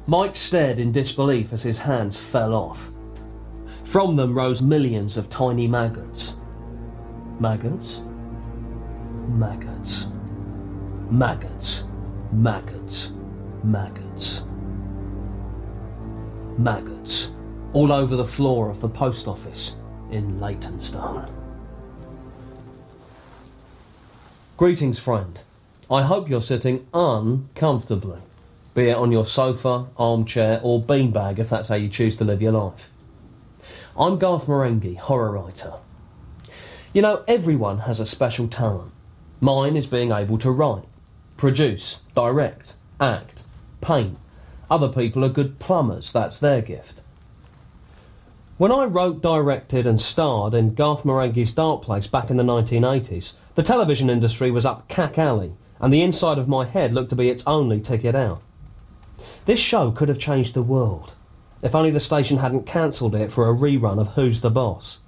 Mike stared in disbelief as his hands fell off. From them rose millions of tiny maggots. Maggots? Maggots. Maggots. Maggots. Maggots. Maggots. All over the floor of the post office in Leytonstone. Greetings, friend. I hope you're sitting uncomfortably, be it on your sofa, armchair or beanbag if that's how you choose to live your life. I'm Garth Marenghi, horror writer. You know, everyone has a special talent. Mine is being able to write, produce, direct, act, paint. Other people are good plumbers, that's their gift. When I wrote, directed and starred in Garth Marenghi's Dark Place back in the 1980s, the television industry was up cack alley, and the inside of my head looked to be its only ticket out. This show could have changed the world, if only the station hadn't cancelled it for a rerun of Who's the Boss.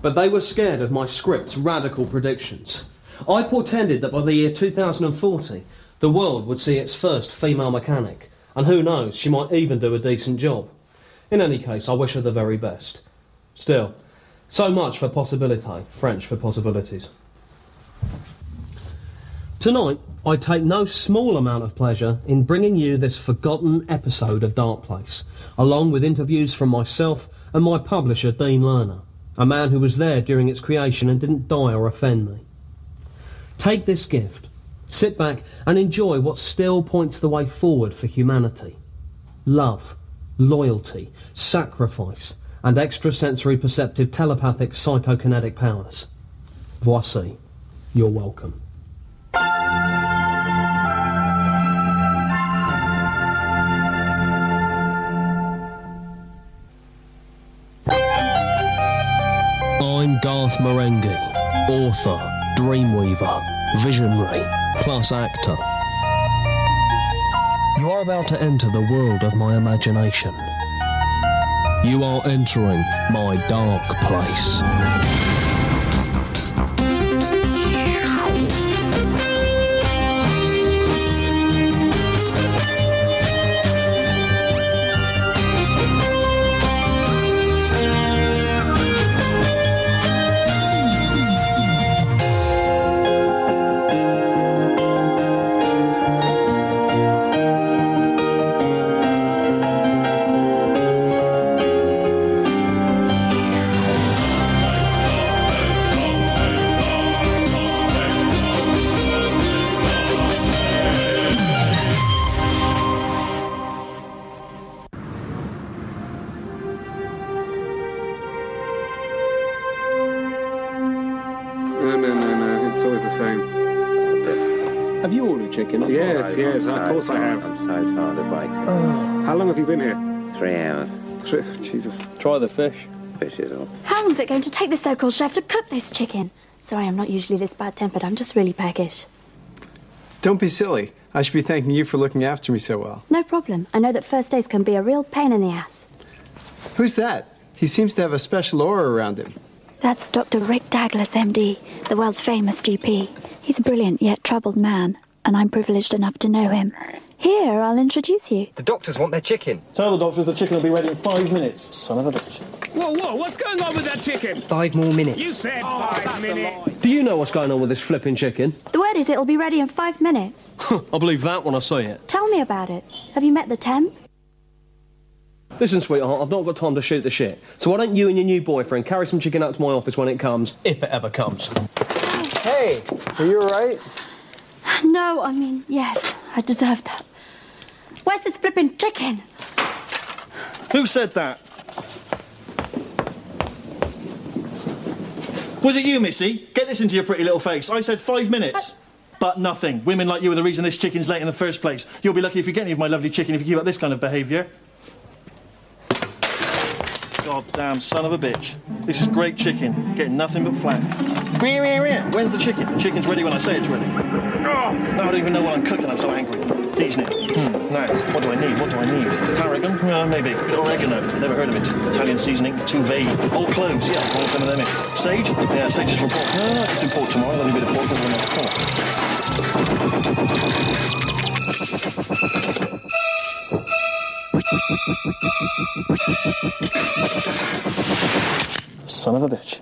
But they were scared of my script's radical predictions. I portended that by the year 2040, the world would see its first female mechanic, and who knows, she might even do a decent job. In any case, I wish her the very best. Still, so much for possibilité, French for possibilities. Tonight, I take no small amount of pleasure in bringing you this forgotten episode of Dark Place, along with interviews from myself and my publisher, Dean Lerner, a man who was there during its creation and didn't die or offend me. Take this gift, sit back and enjoy what still points the way forward for humanity. Love, loyalty, sacrifice, and extrasensory perceptive telepathic psychokinetic powers. Voici. You're welcome. I'm Garth Marenghi, author, dreamweaver, visionary, plus actor. You are about to enter the world of my imagination. You are entering my dark place. No, it's always the same. Have you ordered chicken? Yes, of course I have. I'm so tired of waiting. How long have you been here? 3 hours. Jesus. Try the fish. Fish is all. How long is it going to take the so-called chef to cook this chicken? Sorry, I'm not usually this bad-tempered. I'm just really peckish. Don't be silly. I should be thanking you for looking after me so well. No problem. I know that first days can be a real pain in the ass. Who's that? He seems to have a special aura around him. That's Dr. Rick Douglas, MD, the world-famous GP. He's a brilliant yet troubled man, and I'm privileged enough to know him. Here, I'll introduce you. The doctors want their chicken. Tell the doctors the chicken will be ready in 5 minutes, son of a bitch. Whoa, what's going on with that chicken? 5 more minutes. You said 5 minutes. Do you know what's going on with this flipping chicken? The word is it'll be ready in 5 minutes. I'll believe that when I see it. Tell me about it. Have you met the temp? Listen, sweetheart, I've not got time to shoot the shit. So why don't you and your new boyfriend carry some chicken up to my office when it comes, if it ever comes. Hey, are you all right? No, I mean, yes, I deserve that. Where's this flipping chicken? Who said that? Was it you, Missy? Get this into your pretty little face. I said 5 minutes. But nothing. Women like you are the reason this chicken's late in the first place. You'll be lucky if you get any of my lovely chicken if you keep up this kind of behaviour. Goddamn son of a bitch. This is great chicken. Getting nothing but flack. When's the chicken? The chicken's ready when I say it's ready. Oh, now I don't even know what I'm cooking. I'm so angry. Seasoning. Now, what do I need? Tarragon? Maybe. Oregano. Never heard of it. Italian seasoning. Too vague. Old cloves. Yeah, I'll some of them in. Sage? Yeah, sage is from pork. No, I can do pork tomorrow. I'll have a bit of pork over the next Son of a bitch.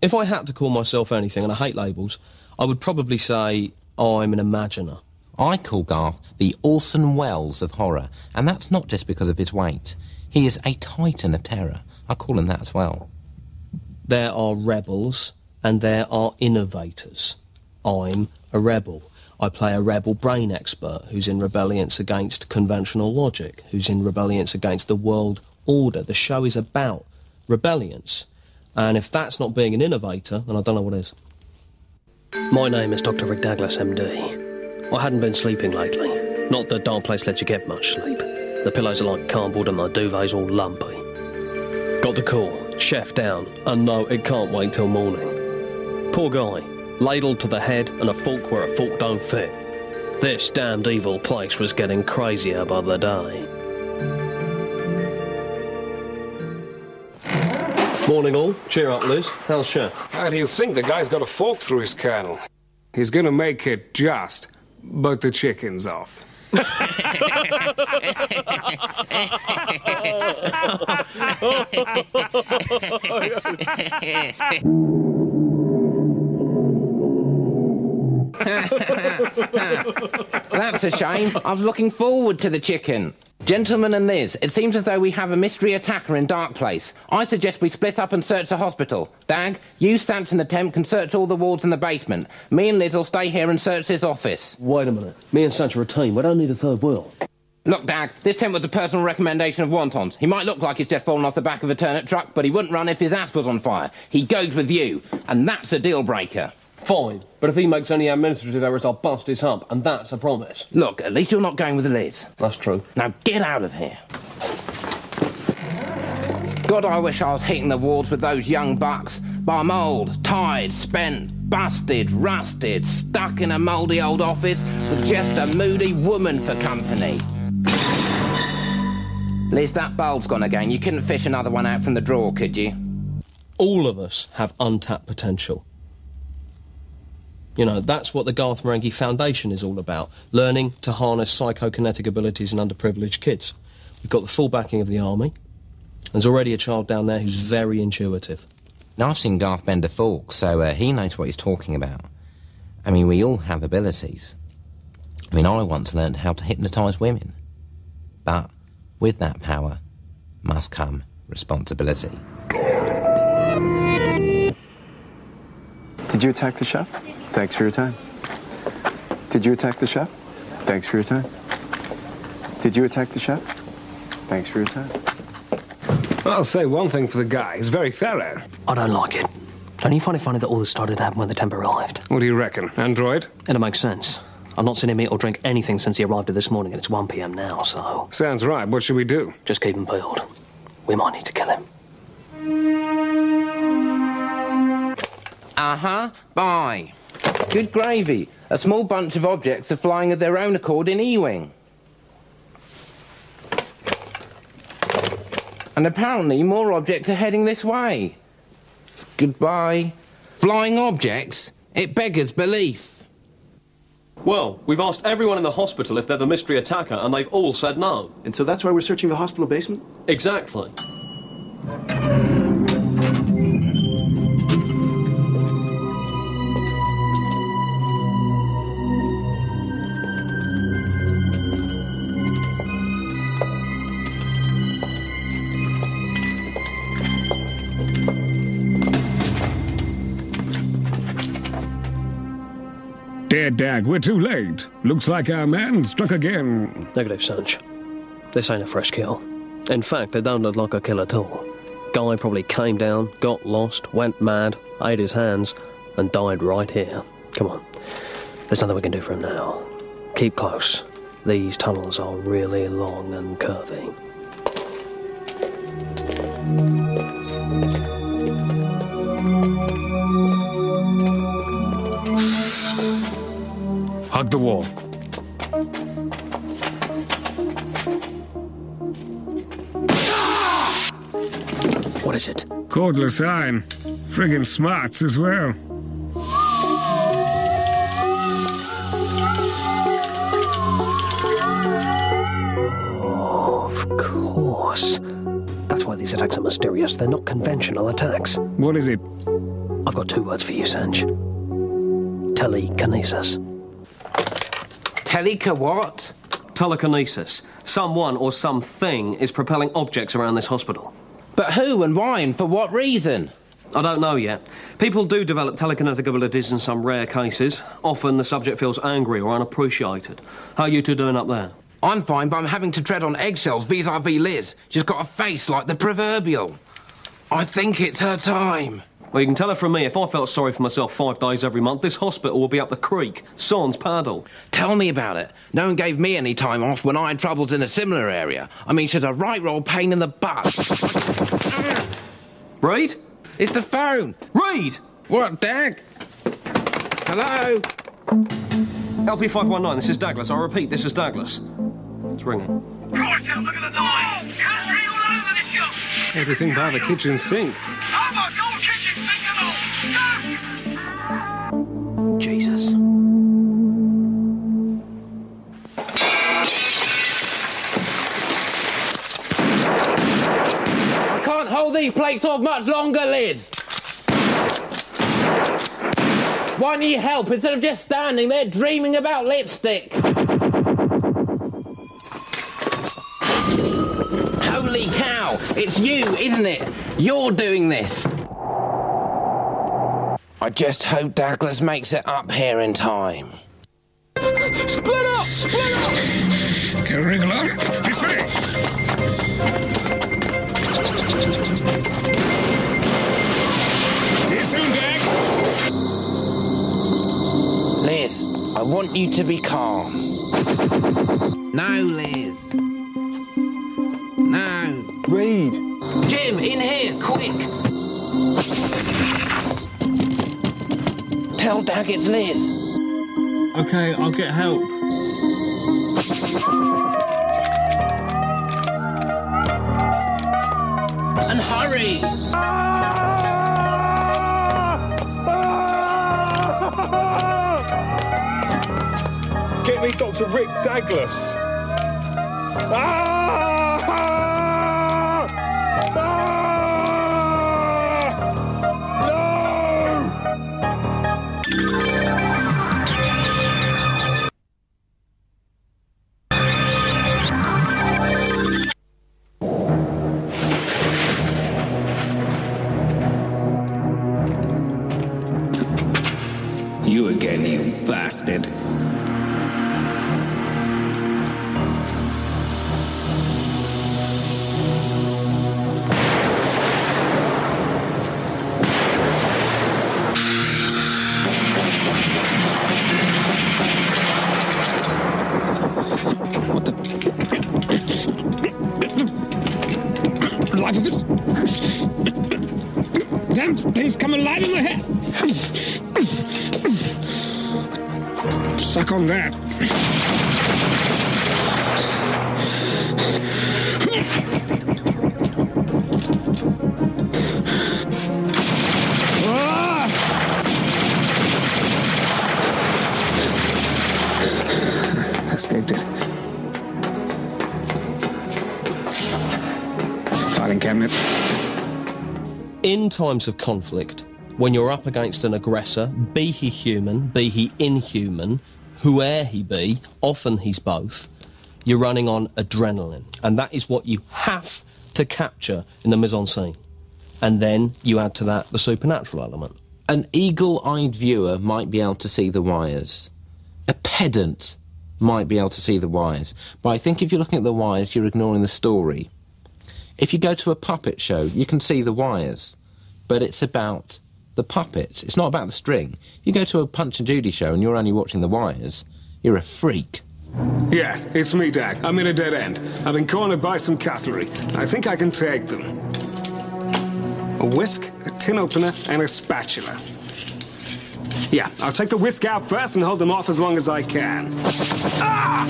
If I had to call myself anything, and I hate labels, I would probably say I'm an imaginer. I call Garth the Orson Welles of horror, and that's not just because of his weight. He is a titan of terror. I call him that as well. There are rebels, and there are innovators. I'm a rebel. I play a rebel brain expert who's in rebelliance against conventional logic, who's in rebelliance against the world order. The show is about rebelliance. And if that's not being an innovator, then I don't know what is. My name is Dr. Rick Douglas, MD. I hadn't been sleeping lately. Not that dark place lets you get much sleep. The pillows are like cardboard and my duvet's all lumpy. Got the call, chef down, and no, it can't wait till morning. Poor guy, ladled to the head and a fork where a fork don't fit. This damned evil place was getting crazier by the day. Morning all. Cheer up, Liz. How's Chef? How do you think the guy's got a fork through his kernel? He's gonna make it just, but the chicken's off. That's a shame. I was looking forward to the chicken. Gentlemen and Liz, it seems as though we have a mystery attacker in Dark Place. I suggest we split up and search the hospital. Dag, you, Samson and Temp can search all the wards in the basement. Me and Liz will stay here and search this office. Wait a minute. Me and Sanch are a team. We don't need a third wheel. Look, Dag, this Temp was a personal recommendation of Wontons. He might look like he's just fallen off the back of a turnip truck, but he wouldn't run if his ass was on fire. He goes with you, and that's a deal breaker. Fine, but if he makes any administrative errors, I'll bust his hump, and that's a promise. Look, at least you're not going with Liz. That's true. Now get out of here. God, I wish I was hitting the wards with those young bucks. But I'm old, tired, spent, busted, rusted, stuck in a mouldy old office with just a moody woman for company. Liz, that bulb's gone again. You couldn't fish another one out from the drawer, could you? All of us have untapped potential. You know, that's what the Garth Marenghi Foundation is all about, learning to harness psychokinetic abilities in underprivileged kids. We've got the full backing of the army. There's already a child down there who's very intuitive. Now, I've seen Garth bend a fork, so he knows what he's talking about. I mean, we all have abilities. I mean, I once learned how to hypnotise women. But with that power must come responsibility. Did you attack the chef? Thanks for your time. Did you attack the chef? Thanks for your time. Did you attack the chef? Thanks for your time. I'll say one thing for the guy. He's very thorough. I don't like it. Don't you find it funny that all this started to happen when the Temp arrived? What do you reckon? Android? It makes sense. I've not seen him eat or drink anything since he arrived this morning, and it's 1 p.m. now, so... Sounds right. What should we do? Just keep him peeled. We might need to kill him. Uh-huh. Bye. Good gravy. A small bunch of objects are flying of their own accord in E-Wing. And apparently more objects are heading this way. Goodbye. Flying objects? It beggars belief. Well, we've asked everyone in the hospital if they're the mystery attacker, and they've all said no. And so that's why we're searching the hospital basement? Exactly. Dear Dag, we're too late. Looks like our man struck again. Negative, Sanch. This ain't a fresh kill. In fact, they don't look like a kill at all. Guy probably came down, got lost, went mad, ate his hands, and died right here. Come on. There's nothing we can do for him now. Keep close. These tunnels are really long and curvy. Hug the wall. What is it? Cordless iron. Friggin' smarts as well. Of course. That's why these attacks are mysterious. They're not conventional attacks. What is it? I've got 2 words for you, Sanj. Telekinesis. Teleka what? Telekinesis. Someone or something is propelling objects around this hospital. But who and why and for what reason? I don't know yet. People do develop telekinetic abilities in some rare cases. Often the subject feels angry or unappreciated. How are you two doing up there? I'm fine, but I'm having to tread on eggshells vis-à-vis Liz. She's got a face like the proverbial. I think it's her time. Well, you can tell her from me, if I felt sorry for myself 5 days every month, this hospital will be up the creek. Sans paddle. Tell me about it. No one gave me any time off when I had troubles in a similar area. I mean, she's a right roll pain in the butt. Reed? It's the phone. Reed! What, Dag? Hello? LP519, this is Douglas. I repeat, this is Douglas. It's ringing. Gosh, look at the noise! Cutlery all over the shop! Everything by the kitchen sink. Oh my God, kitchen sink and all! Go! Jesus. I can't hold these plates off much longer, Liz. Why need you help instead of just standing there dreaming about lipstick? Holy cow! It's you, isn't it? You're doing this. I just hope Douglas makes it up here in time. Split up! Split up! Can ring along? This way. See you soon, Dag. Liz, I want you to be calm. No, Liz. No. Reed! Jim, in here, quick! Tell Dag it's Liz. Okay, I'll get help. And hurry! Get me Dr. Rick Douglas. You again, you bastard. What the? Life of us? Damn things come alive in my head. Suck on that. Escaped it. Filing cabinet. In times of conflict, when you're up against an aggressor, be he human, be he inhuman, whoe'er he be, often he's both, you're running on adrenaline. And that is what you have to capture in the mise-en-scene. And then you add to that the supernatural element. An eagle-eyed viewer might be able to see the wires. A pedant might be able to see the wires. But I think if you're looking at the wires, you're ignoring the story. If you go to a puppet show, you can see the wires. But it's about the puppets. It's not about the string. You go to a Punch and Judy show and you're only watching the wires, you're a freak. Yeah, it's me, Dag. I'm in a dead end. I've been cornered by some cutlery. I think I can take them. A whisk, a tin opener, and a spatula. Yeah, I'll take the whisk out first and hold them off as long as I can. Ah!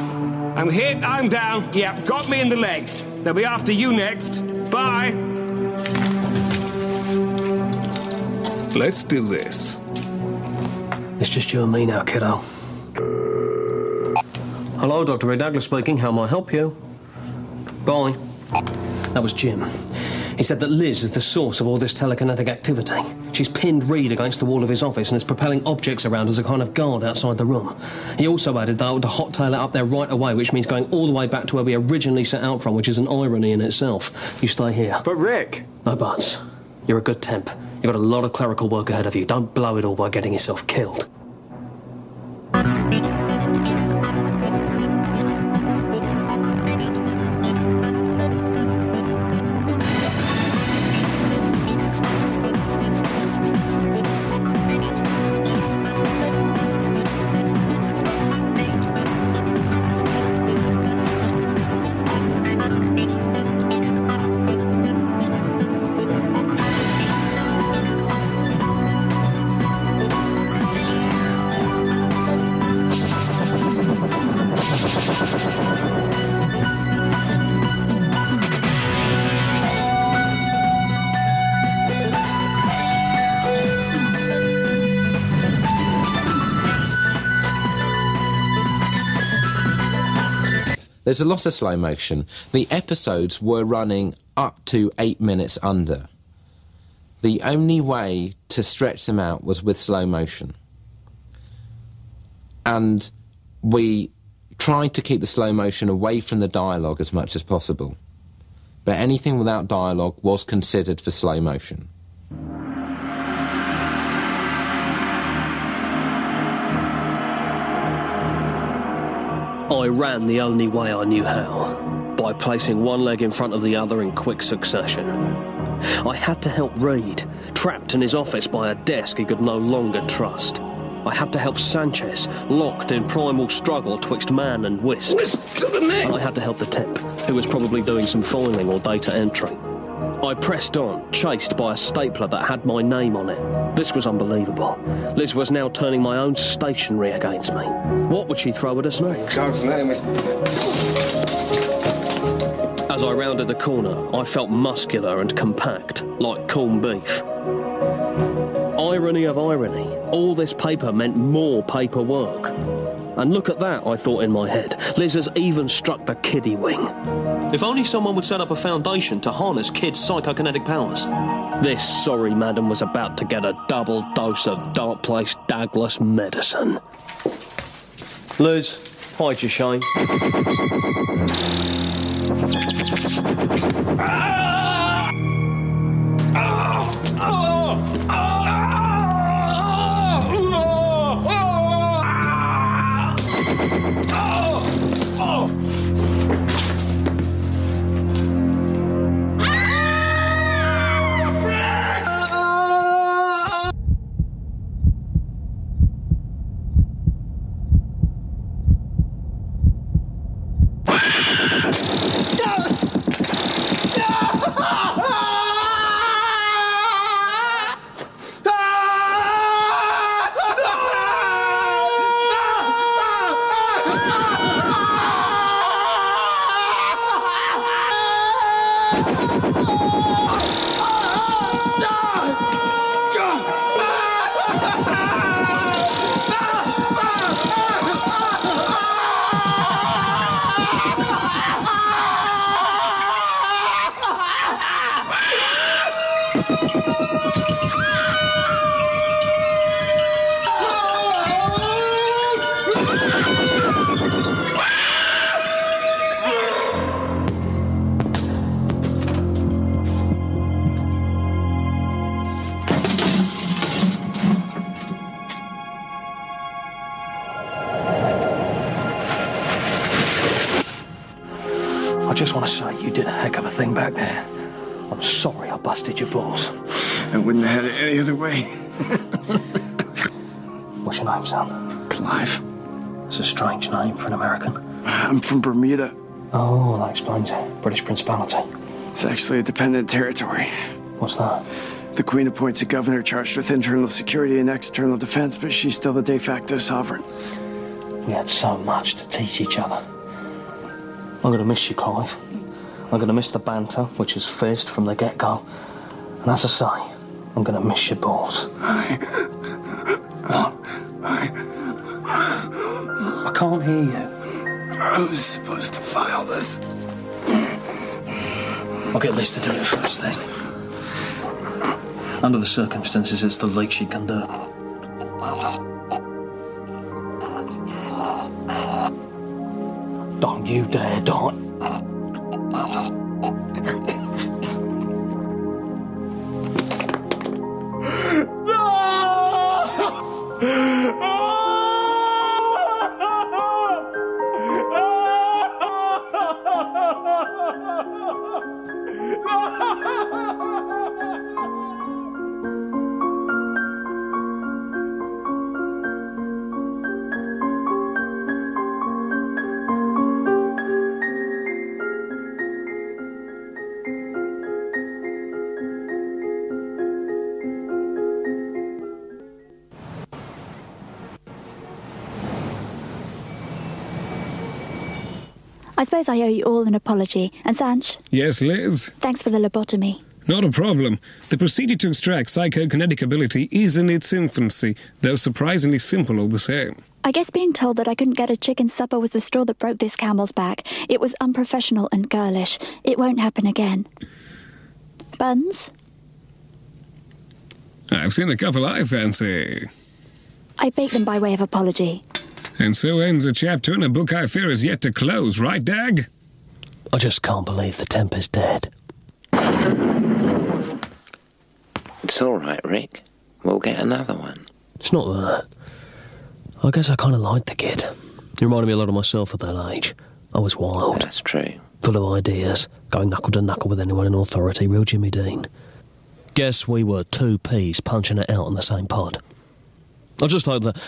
I'm hit, I'm down. Yeah, got me in the leg. They'll be after you next. Bye. Let's do this. It's just you and me now, kiddo. Hello, Dr. Rick Douglas speaking. How may I help you? Bye. That was Jim. He said that Liz is the source of all this telekinetic activity. She's pinned Reed against the wall of his office and is propelling objects around as a kind of guard outside the room. He also added that I would hot-tail it up there right away, which means going all the way back to where we originally set out from, which is an irony in itself. You stay here. But Rick! No buts. You're a good temp. You've got a lot of clerical work ahead of you. Don't blow it all by getting yourself killed. There's a lot of slow motion. The episodes were running up to 8 minutes under. The only way to stretch them out was with slow motion. And we tried to keep the slow motion away from the dialogue as much as possible. But anything without dialogue was considered for slow motion. I ran the only way I knew how, by placing one leg in front of the other in quick succession. I had to help Reed, trapped in his office by a desk he could no longer trust. I had to help Sanchez, locked in primal struggle twixt man and wisp. Wisp to the neck! And I had to help the temp, who was probably doing some filing or data entry. I pressed on, chased by a stapler that had my name on it. This was unbelievable. Liz was now turning my own stationery against me. What would she throw at us next? God's name is... As I rounded the corner, I felt muscular and compact, like corned beef. Irony of irony, all this paper meant more paperwork. And look at that, I thought in my head. Liz has even struck the kiddie wing. If only someone would set up a foundation to harness kids' psychokinetic powers. This sorry madam was about to get a double dose of Dark Place Douglas medicine. Liz, hide your shame. I just want to say you did a heck of a thing back there. I'm sorry I busted your balls. I wouldn't have had it any other way. What's your name, son? Clive. It's a strange name for an American. I'm from Bermuda. Oh, that explains it. British Principality. It's actually a dependent territory. What's that? The Queen appoints a governor charged with internal security and external defense, but she's still the de facto sovereign. We had so much to teach each other. I'm going to miss you, Clive. I'm going to miss the banter, which is fierce from the get-go. And as I say, I'm gonna miss your balls. What? I can't hear you. Who's supposed to file this? I'll get Liz to do it first, then. Under the circumstances, it's the least she can do. Don't you dare, don't. I suppose I owe you all an apology. And Sanch, Yes, Liz? thanks for the lobotomy. Not a problem. The procedure to extract psychokinetic ability is in its infancy, though surprisingly simple all the same. I guess being told that I couldn't get a chicken supper was the straw that broke this camel's back. It was unprofessional and girlish. It won't happen again. Buns? I've seen a couple I fancy. I baked them by way of apology. And so ends a chapter in a book I fear is yet to close, right, Dag? I just can't believe the temp is dead. It's all right, Rick. We'll get another one. It's not that. I guess I kind of liked the kid. He reminded me a lot of myself at that age. I was wild. That's true. Full of ideas, going knuckle to knuckle with anyone in authority, real Jimmy Dean. Guess we were two peas punching it out in the same pod. I just hope that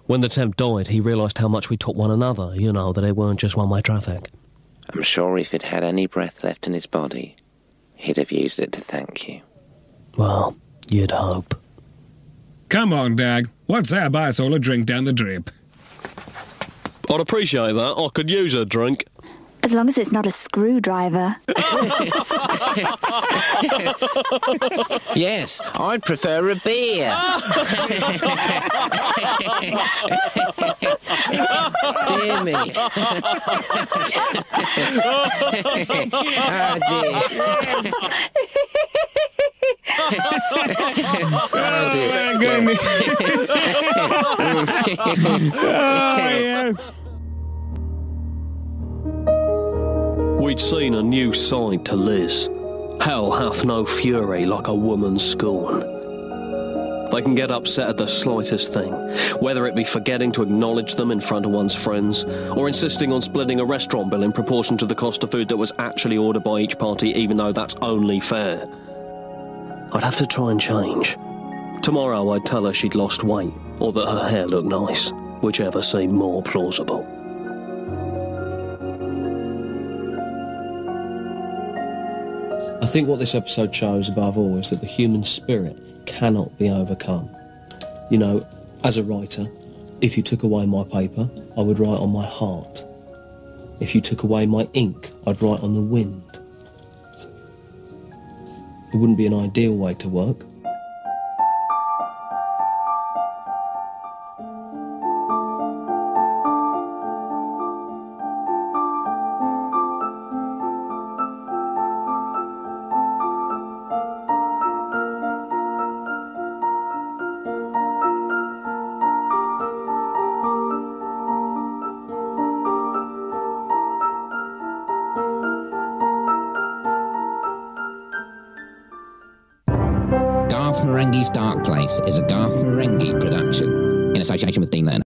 when the temp died, he realised how much we taught one another, you know, that it weren't just one-way traffic. I'm sure if he'd had any breath left in his body, he'd have used it to thank you. Well, you'd hope. Come on, Dag. What's that? Buy us all a drink down the drip. I'd appreciate that. I could use a drink. As long as it's not a screwdriver. Yes, I'd prefer a beer. Dear me. Oh, dear. Oh, dear. Goodness. Oh, yes. We'd seen a new side to Liz. Hell hath no fury like a woman's scorn. They can get upset at the slightest thing, whether it be forgetting to acknowledge them in front of one's friends, or insisting on splitting a restaurant bill in proportion to the cost of food that was actually ordered by each party, even though that's only fair. I'd have to try and change. Tomorrow I'd tell her she'd lost weight, or that her hair looked nice, whichever seemed more plausible. I think what this episode shows above all is that the human spirit cannot be overcome. You know, as a writer, if you took away my paper, I would write on my heart. If you took away my ink, I'd write on the wind. It wouldn't be an ideal way to work. Garth Marenghi's Dark Place is a Garth Marenghi production in association with Dean Leonard.